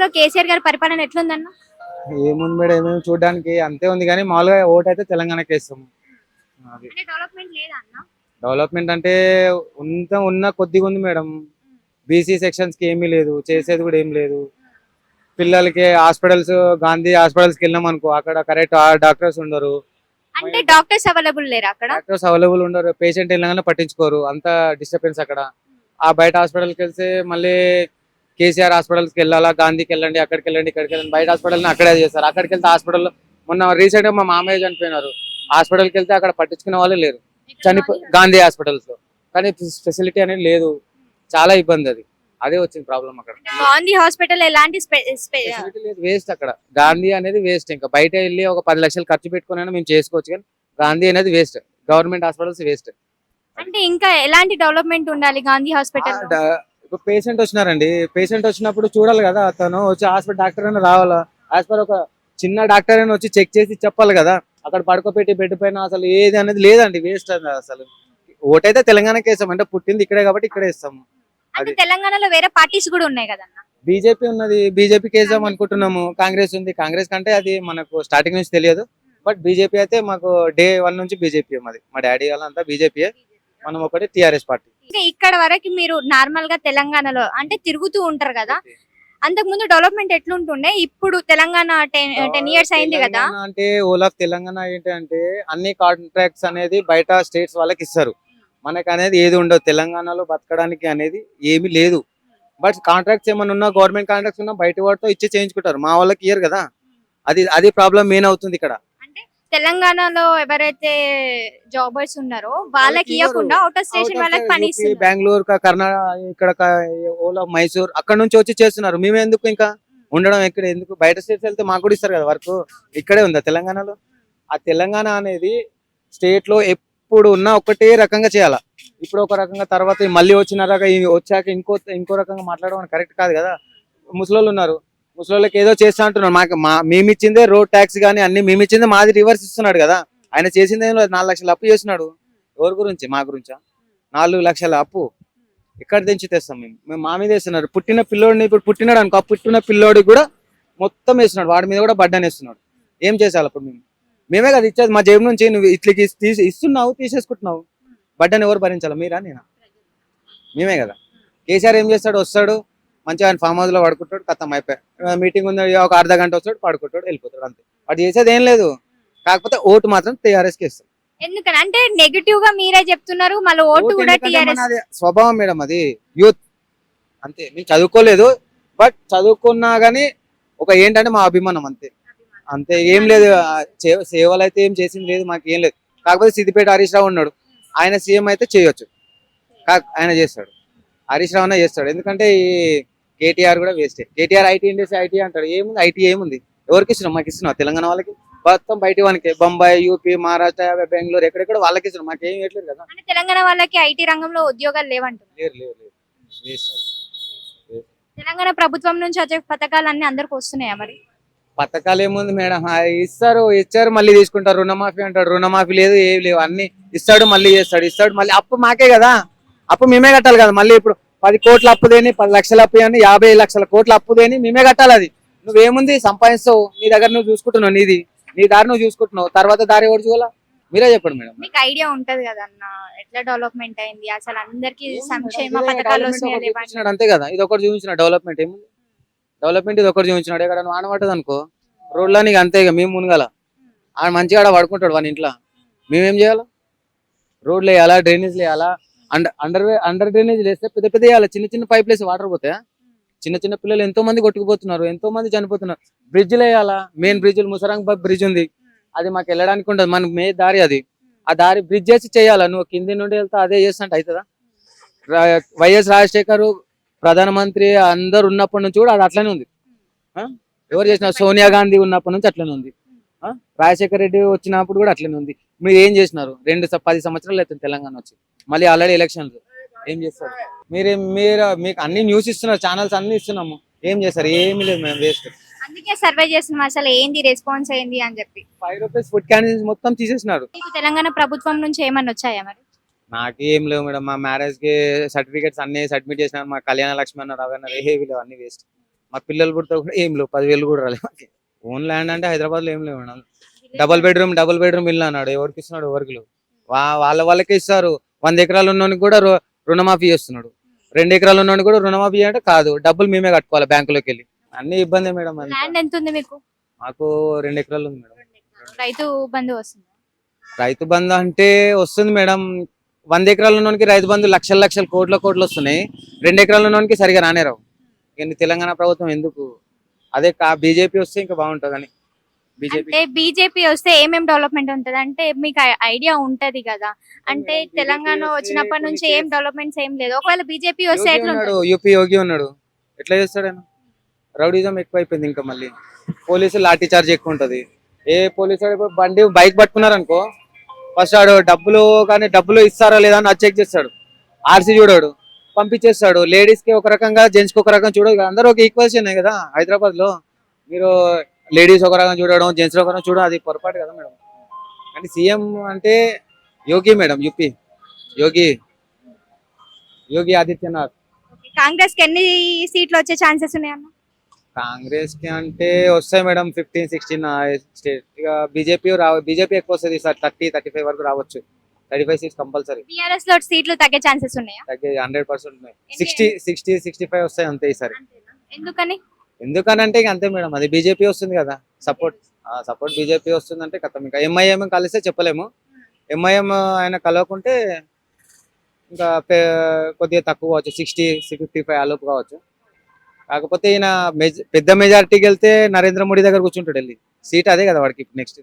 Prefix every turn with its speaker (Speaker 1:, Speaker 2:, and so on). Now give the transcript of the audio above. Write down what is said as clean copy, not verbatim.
Speaker 1: తెలంగాణలో కేసీఆర్ గారి పరిపాలన ఎట్లుందన్న?
Speaker 2: ఏముంది మేడం, ఏమేమి చూడడానికి అంతే ఉంది కానీ మామూలుగా ఓటు అయితే తెలంగాణకి వేస్తాము. అది
Speaker 1: అంటే డెవలప్మెంట్ లేదా అన్న?
Speaker 2: డెవలప్మెంట్ అంటే ఉన్న కొద్దిగా ఉంది మేడం. బీసీ సెక్షన్స్ కి ఏమీ లేదు, చేసేది కూడా ఏం లేదు. పిల్లలకి హాస్పిటల్స్, గాంధీ హాస్పిటల్స్ కి వెళ్ళినాం అనుకో, అక్కడ కరెక్ట్ డాక్టర్స్ ఉండరు.
Speaker 1: అంటే డాక్టర్స్ అవైలబుల్ లేరా అక్కడ?
Speaker 2: డాక్టర్స్ అవైలబుల్ ఉండరు, పేషెంట్ వెళ్ళగానే పట్టించుకోరు, అంత డిస్టర్బెన్స్ అక్కడ. ఆ బయట హాస్పిటల్కి వెళ్తే మళ్ళీ కేసీఆర్ హాస్పిటల్స్కి వెళ్ళాలా, గాంధీకి వెళ్ళండి, అక్కడికి వెళ్ళండి, ఇక్కడికి వెళ్ళండి. బయట హాస్పిటల్ని అక్కడే చేస్తారు. అక్కడికి వెళ్తే హాస్పిటల్లో మొన్న రీసెంట్ గా మా మామయ్య చనిపోయినారు. హాస్పిటల్కి వెళ్తే అక్కడ పట్టించుకునే వాళ్ళు లేరు, గాంధీ హాస్పిటల్స్ లో. కానీ ఫెసిలిటీ అనేది లేదు, చాలా ఇబ్బంది. అదే వచ్చింది ప్రాబ్లం అక్కడ.
Speaker 1: గాంధీ హాస్పిటల్ ఎలాంటి
Speaker 2: ఫెసిలిటీ లేదు, వేస్ట్ అక్కడ. గాంధీ అనేది వేస్ట్. ఇంకా బయట వెళ్ళి ఒక 10 లక్షలు ఖర్చు పెట్టుకుని మేము చేసుకోవచ్చు, కానీ గాంధీ అనేది వేస్ట్. Government hospitals waste.
Speaker 1: అంటే ఇంకా ఎలాంటి డెవలప్మెంట్ ఉండాలి గాంధీ హాస్పిటల్?
Speaker 2: ఇప్పుడు పేషెంట్ వచ్చినారండి, పేషెంట్ వచ్చినప్పుడు చూడాలి కదా, అతను వచ్చి హాస్పిటల్ డాక్టర్ అయినా రావాలా. హాస్పిటల్ ఒక చిన్న డాక్టర్ అయినా వచ్చి చెక్ చేసి చెప్పాలి కదా. అక్కడ పడుకోబెట్టి బెడ్ పైన అసలు ఏది అనేది లేదండి, వేస్ట్ అది అసలు. ఓటైతే తెలంగాణకి వేస్తాం, అంటే పుట్టింది ఇక్కడే కాబట్టి ఇక్కడే వేస్తాము.
Speaker 1: అంటే తెలంగాణలో వేరే పార్టీస్ కూడా ఉన్నాయి కదన్న?
Speaker 2: బీజేపీ ఉన్నది, బీజేపీకి వేద్దాం అనుకుంటున్నాము. కాంగ్రెస్ ఉంది, కాంగ్రెస్ కంటే అది మనకు స్టార్టింగ్ నుంచి తెలియదు. బట్ బీజేపీ అయితే మాకు డే 1 నుంచి బీజేపీ. మాది, మా డాడీ వాళ్ళంతా బీజేపీ, మనం ఒకటి టీఆర్ఎస్ పార్టీ.
Speaker 1: ఇంకా ఇక్కడ వరకు మీరు నార్మల్ గా తెలంగాణలో అంటే తిరుగుతూ ఉంటారు కదా, అంతకు ముందు డెవలప్మెంట్ ఎట్లుంటుండే? ఇప్పుడు తెలంగాణ 10 ఇయర్స్ అయింది కదా.
Speaker 2: అంటే ఓల్ ఆఫ్ తెలంగాణ ఏంటంటే అన్ని కాంట్రాక్ట్స్ అనేది బయట స్టేట్స్ వాళ్ళకి ఇస్తారు. మనకు అనేది ఏది ఉండదు తెలంగాణలో బతకడానికి అనేది ఏమీ లేదు. బట్ కాంట్రాక్ట్స్ ఏమైనా ఉన్నా, గవర్నమెంట్ కాంట్రాక్ట్స్ ఉన్నా బయట వాటితో ఇచ్చి చేయించుకుంటారు, మా వాళ్ళకి ఇయ్యరు కదా. అది ప్రాబ్లం మెయిన్ అవుతుంది ఇక్కడ.
Speaker 1: అంటే తెలంగాణలో ఎవరైతే జాబర్స్ ఉన్నారో వాళ్ళకి ఇవ్వకుండా అవుట్ ఆఫ్ స్టేషన్ వాళ్ళకి పని ఇస్తున్నారు.
Speaker 2: బెంగళూరు, కర్ణాటక, ఇక్కడ ఓల్ ఆఫ్ మైసూర్ అక్కడ నుంచి వచ్చి చేస్తున్నారు. మేము ఎందుకు ఇంకా ఉండడం ఇక్కడ? ఎందుకు బయట స్టేట్స్ వెళ్తే మాకు కూడా ఇస్తారు కదా వర్క్. ఇక్కడే ఉందా తెలంగాణలో? ఆ తెలంగాణ అనేది స్టేట్ లో ఎప్పుడు ఉన్నా ఒకటే రకంగా చేయాలా. ఇప్పుడు ఒక రకంగా, తర్వాత మళ్ళీ వచ్చాక ఇంకో రకంగా మాట్లాడడం కరెక్ట్ కాదు కదా. ముసలోళ్ళు ఉన్నారు, ముసలోళ్ళకి ఏదో చేస్తా అంటున్నారు. మేమిచ్చిందే రోడ్ ట్యాక్స్ కానీ అన్ని మేమిచ్చిందే, మాది రివర్స్ ఇస్తున్నాడు కదా. ఆయన చేసింది ఏం లేదు, 4 లక్షలు అప్పు చేస్తున్నాడు. ఎవరి గురించి? మా గురించా? 4 లక్షల అప్పు ఎక్కడ తెంచి తెస్తాం మేము మా మీద వేస్తున్నారు. పుట్టిన పిల్లోడిని, ఇప్పుడు పుట్టినాడు అనుకో, పుట్టిన పిల్లోడికి కూడా మొత్తం వేస్తున్నాడు, వాడి మీద కూడా బడ్డని వేస్తున్నాడు. ఏం చేసాలి అప్పుడు? మేమే కదా ఇచ్చేది, మా జేబు నుంచి. నువ్వు ఇట్లకి ఇస్తున్నావు, తీసేసుకుంటున్నావు. బడ్డని ఎవరు భరించాలి? మీరా, నేనా? మేమే కదా. కేసీఆర్ ఏం చేస్తాడు? వస్తాడు మంచిగా, ఆయన ఫామ్ హౌస్ లో పడుకుంటాడు, కథం అయిపోయి. మీటింగ్ ఉంది, ఒక అర్ధ గంట వస్తాడు, పడుకుంటాడు, వెళ్ళిపోతాడు, అంతే. వాడు చేసేది ఏం లేదు. కాకపోతే ఓటు మాత్రం టీఆర్ఎస్ కి ఇస్తాం.
Speaker 1: ఎందుకని అంటే నెగటివ్ గా మీరే చెప్తున్నారు, మళ్ళీ ఓటు కూడా టీఆర్ఎస్.
Speaker 2: స్వభావం మేడం, అది యూత్ అంతే. మేము చదువుకోలేదు, బట్ చదువుకున్నా గానీ ఒక ఏంటంటే మా అభిమానం, అంతే. అంతే, ఏం లేదు. సేవలు అయితే ఏం చేసింది లేదు, మాకు ఏం లేదు. కాకపోతే సిద్దిపేట హరీష్ రావు ఉన్నాడు, ఆయన సీఎం అయితే చేయొచ్చు, ఆయన చేస్తాడు. హరీష్ రావు చేస్తాడు, ఎందుకంటే ఈ కేటీఆర్ కూడా వేస్టే. కేటీఆర్ ఐటీ ఇండస్ట్రీ, ఐటీ అంటాడు. ఏముంది ఐటీ? ఏముంది? ఎవరికి ఇస్తున్నాం? మాకు ఇస్తున్నాం తెలంగాణ వాళ్ళకి. మొత్తం బయట వానికి, బొంబాయి, యూపీ, మహారాష్ట్ర, బెంగళూరు, ఎక్కడెక్కడ వాళ్ళకి ఇస్తున్నాం, మాకేం ఇవ్వట్లేదు కదా.
Speaker 1: తెలంగాణ వాళ్ళకి ఐటీ రంగంలో ఉద్యోగాలు లేవంటున్నారు.
Speaker 2: లేరు.
Speaker 1: తెలంగాణ ప్రభుత్వం నుంచి వచ్చే పథకాలన్నీ అందరికి వస్తున్నాయా మరి?
Speaker 2: పథకాలు ఏముంది మేడం, ఇచ్చారు మళ్ళీ తీసుకుంటారు. రుణమాఫీ అంటాడు, రుణమాఫీ లేదు, ఏం లేవు. అన్ని ఇస్తాడు, మళ్ళీ ఇస్తాడు మళ్ళీ. అప్పు మాకే కదా, అప్పు మేమే కట్టాలి కదా. మళ్ళీ ఇప్పుడు 10 కోట్ల అప్పు దేని, 10 లక్షల అప్పు అని, 50 లక్షల కోట్ల అప్పు దేని మేమే కట్టాలి. అది నువ్వేముంది సంపాదిస్తావు, నీ దగ్గర నువ్వు చూసుకుంటున్నావు, నీ దారి నువ్వు చూసుకుంటున్నావు, తర్వాత దారి ఎవరు చూడాలా? మీరే చెప్పండి మేడం.
Speaker 1: మీకు ఐడియా ఉంటది కదా అన్న, ఎట్లా డెవలప్మెంట్ అయింది అసలు, అందరికి సంక్షేమ పథకాలు వస్తున్నాయి
Speaker 2: అంతే కదా. ఇది ఒకటి చూపించిన డెవలప్మెంట్. ఏముంది డెవలప్మెంట్? ఇది ఒకటి చూపించినాడు. ఇక్కడ వాన పట్టదు అనుకో, రోడ్లో నీకు అంతే. ఇక మేము మునగాల, ఆయన మంచిగా ఆడ పడుకుంటాడు వాని ఇంట్లో, మేమేం చేయాలా? రోడ్లు వేయాలా, డ్రైనేజ్ వేయాలా. అండర్ డ్రైనేజ్ వేస్తే పెద్ద పెద్ద వేయాలి, చిన్న చిన్న పైప్ వేసి వాటర్ పోతాయా? చిన్న పిల్లలు ఎంతో మంది కొట్టుకుపోతున్నారు, ఎంతో మంది చనిపోతున్నారు. బ్రిడ్జ్లు వేయాలా, మెయిన్ బ్రిడ్జ్, ముసరాంగ్ బ్రిడ్జ్ ఉంది, అది మాకు వెళ్ళడానికి ఉండదు, మన మే దారి అది. ఆ దారి బ్రిడ్జ్ చేసి చేయాలా. నువ్వు కింది నుండి వెళ్తా అదే చేస్తుంటే అవుతుందా? వైఎస్ రాజశేఖర్ ప్రధానమంత్రి అందరు ఉన్నప్పటి నుంచి కూడా అది అట్లనే ఉంది. ఎవరు చేసిన? సోనియా గాంధీ ఉన్నప్పటి నుంచి అట్లనే ఉంది. రాజశేఖర రెడ్డి వచ్చినప్పుడు కూడా అట్లనే ఉంది. మీరు ఏం చేసినారు? 10 సంవత్సరాలు అవుతుంది తెలంగాణ వచ్చి, మళ్ళీ ఆల్రెడీ ఎలక్షన్స్. ఏం చేస్తారు మీరు? మీకు అన్ని న్యూస్ ఇస్తున్నారు, ఛానల్స్ అన్ని ఇస్తున్నాము, ఏం చేస్తారు? ఏమీ లేదు మేము, వేస్ట్.
Speaker 1: అందుకే సర్వే చేస్తున్నాం, అసలు ఏంది రెస్పాన్స్ ఏంది అని చెప్పి.
Speaker 2: 5 రూపీస్ ఫుడ్ క్యాంటీన్స్ మొత్తం తీసేసినారు.
Speaker 1: తెలంగాణ ప్రభుత్వం నుంచి ఏమన్నా వచ్చాయా మరి?
Speaker 2: నాకు ఏం లేవు మేడం. మా మ్యారేజ్ కి సర్టిఫికేట్స్ అన్ని సబ్మిట్ చేసినారు, మా కళ్యాణ లక్ష్మి అన్నారు, అవన్నారు, ఏవి లేవు, అన్ని వేస్ట్. మా పిల్లలు పుడితే కూడా ఏం లేవు, 10,000 కూడా రాలేదు మాకు. ఓన్ ల్యాండ్ అంటే హైదరాబాద్ లో ఏం లేవు మేడం. డబుల్ బెడ్రూమ్ ఇల్లు అన్నాడు, ఎవరికి ఇస్తున్నాడు? ఎవరికి లేవు. వాళ్ళకే ఇస్తారు. 100 ఎకరాలు ఉన్నోనికి కూడా రుణమాఫీ చేస్తున్నాడు. 2 ఎకరాలు ఉన్నోనికి కూడా రుణమాఫీ అంటే కాదు, డబ్బులు మేమే కట్టుకోవాలి బ్యాంకులోకి వెళ్ళి. అన్ని ఇబ్బంది మేడం. అంతా.
Speaker 1: ల్యాండ్ ఎంత ఉంది మీకు?
Speaker 2: మాకు 2 ఎకరాలు ఉంది మేడం.
Speaker 1: రైతు బంధు వస్తుంది?
Speaker 2: రైతు బంధు అంటే వస్తుంది మేడం. 100 ఎకరాలు ఉన్నోనికి రైతు బంధు లక్షల కోట్లు వస్తున్నాయి. 2 ఎకరాలు ఉన్నోనికి సరిగా రానేరావు. కానీ తెలంగాణ ప్రభుత్వం ఎందుకు? అదే బీజేపీ వస్తే ఇంకా బాగుంటుంది అని.
Speaker 1: అంటే బీజేపీ వస్తే ఏమేం డెవలప్మెంట్ ఉంటది అంటే మీకు ఐడియా ఉంటది కదా. అంటే తెలంగాణ వచ్చినప్పటి నుంచి ఏం డెవలప్మెంట్స్ ఏం లేదు. ఒకవేళ బీజేపీ వస్తే ఎట్లా
Speaker 2: ఉన్నాడు, యూపీ యోగి ఉన్నాడు, ఎట్లా చేస్తాడు ఆయన? రౌడీజం ఎక్కువైపోయింది. ఇంకా మళ్ళీ పోలీసులు లాఠీ చార్జ్ ఎక్కువ ఉంటది. ఏ పోలీసు బైక్ పట్టుకున్నారనుకో, ఫస్ట్ ఆడు డబ్బులు ఇస్తారా లేదా అని చెక్ చేస్తాడు. ఆర్సీ చూడాడు, పంపించేస్తాడు. లేడీస్ కి ఒక రకంగా, జెంట్స్ కి ఒక రకంగా చూడదు. అందరూ ఒక ఈక్వల్స్ ఉన్నాయి కదా హైదరాబాద్ లో. మీరు లేడీస్ ఒక రకంగా చూడడం, జెంట్స్ ఒక రకంగా చూడడం, అది పొరపాటు కదా మేడం. కానీ సీఎం అంటే యోగి మేడం, యూపీ యోగి ఆదిత్యనాథ్.
Speaker 1: కాంగ్రెస్ కి ఎన్ని సీట్లు వచ్చే ఛాన్సెస్ ఉన్నాయన్న?
Speaker 2: కాంగ్రెస్ కి అంటే వస్తాయి మేడం 15-16 స్టేట్. ఇక బీజేపీ ఎక్కువ వస్తుంది సార్. 30-35 వరకు రావచ్చు. 35 సీట్స్ కంపల్సరీ.
Speaker 1: టీఆర్ఎస్ లో సీట్లు తగ్గే ఛాన్సెస్ ఉన్నాయా?
Speaker 2: తగ్గే 100% ఉన్నాయి. 60-65 వస్తాయి అంతే ఈసారి.
Speaker 1: ఎందుకని?
Speaker 2: ఎందుకనంటే ఇక అంతే మేడం, అది బీజేపీ వస్తుంది కదా. సపోర్ట్ బీజేపీ వస్తుందంటే కథం. ఇంకా ఎంఐఎం కలిస్తే చెప్పలేము. ఎంఐఎం ఆయన కలవకుంటే ఇంకా కొద్దిగా తక్కువ కావచ్చు, 60-55 ఆలోపు కావచ్చు. కాకపోతే ఈయన పెద్ద మెజారిటీకి వెళ్తే నరేంద్ర మోడీ దగ్గర కూర్చుంటాడు వెళ్ళి. సీట్ అదే కదా వాడికి నెక్స్ట్.